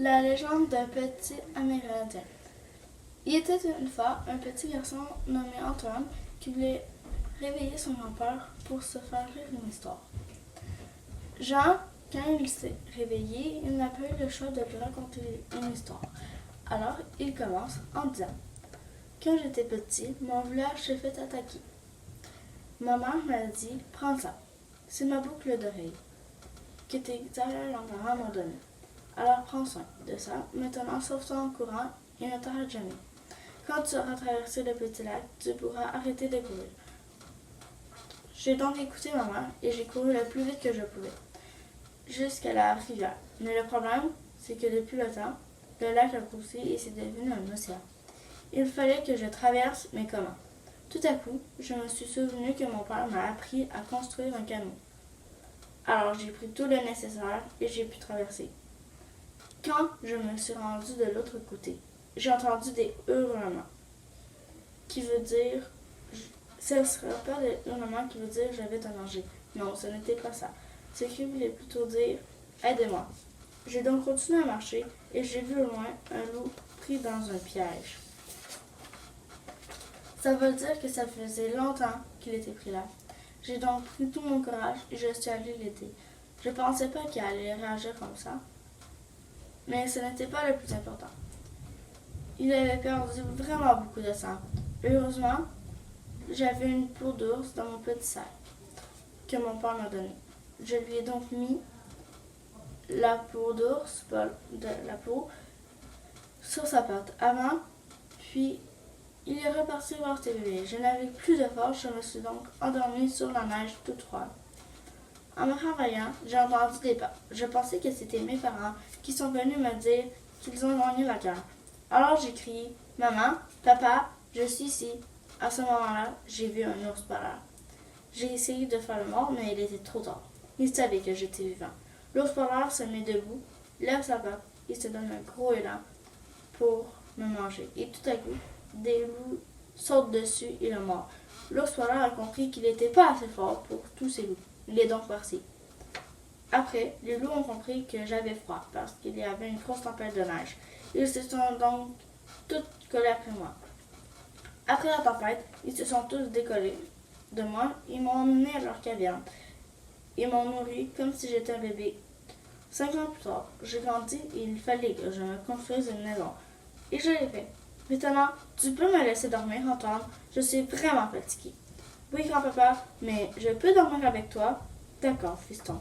La légende d'un petit Amérindien. Il était une fois un petit garçon nommé Antoine qui voulait réveiller son grand-père pour se faire rire une histoire. Jean, quand il s'est réveillé, il n'a pas eu le choix de lui raconter une histoire. Alors, il commence en disant: Quand j'étais petit, mon village s'est fait attaquer. Ma mère m'a dit: Prends ça. C'est ma boucle d'oreille que tes arrière-grands-parents m'ont donnée. Alors prends soin de ça. Maintenant, sauve-toi en courant et ne t'arrête jamais. Quand tu auras traversé le petit lac, tu pourras arrêter de courir. J'ai donc écouté ma mère et j'ai couru le plus vite que je pouvais, jusqu'à la rivière. Mais le problème, c'est que depuis le temps, le lac a grossi et c'est devenu un océan. Il fallait que je traverse, mais comment? Tout à coup, je me suis souvenu que mon père m'a appris à construire un canot. Alors j'ai pris tout le nécessaire et j'ai pu traverser. Quand je me suis rendue de l'autre côté, j'ai entendu des hurlements, qui veut dire... Ce ne serait pas des hurlements qui veut dire j'avais un danger. Non, ce n'était pas ça. Ce qui voulait plutôt dire aidez-moi. J'ai donc continué à marcher et j'ai vu au loin un loup pris dans un piège. Ça veut dire que ça faisait longtemps qu'il était pris là. J'ai donc pris tout mon courage et je suis allée l'aider. Je ne pensais pas qu'il allait réagir comme ça. Mais ce n'était pas le plus important. Il avait perdu vraiment beaucoup de sang. Heureusement, j'avais une peau d'ours dans mon petit sac que mon père m'a donné. Je lui ai donc mis la peau d'ours, pas de la peau, sur sa patte avant, puis il est reparti voir ses bébés. Je n'avais plus de force, je me suis donc endormie sur la neige toute froide. En me réveillant, j'ai entendu des pas. Je pensais que c'était mes parents qui sont venus me dire qu'ils ont gagné la guerre. Alors j'ai crié: Maman, papa, je suis ici. À ce moment-là, j'ai vu un ours polaire. J'ai essayé de faire le mort, mais il était trop tard. Il savait que j'étais vivant. L'ours polaire se met debout, lève sa patte et se donne un gros élan pour me manger. Et tout à coup, des loups sautent dessus et le mordent. L'ours polaire a compris qu'il n'était pas assez fort pour tous ces loups. Il est donc parti. Après, les loups ont compris que j'avais froid parce qu'il y avait une grosse tempête de neige. Ils se sont donc tous collés après moi. Après la tempête, ils se sont tous décollés de moi. Ils m'ont emmené à leur caverne. Ils m'ont nourri comme si j'étais un bébé. 5 ans plus tard, j'ai grandi et il fallait que je me construise une maison. Et je l'ai fait. Maintenant, tu peux me laisser dormir, Antoine. Je suis vraiment fatiguée. Oui, grand-papa, mais je peux dormir avec toi? D'accord, fiston.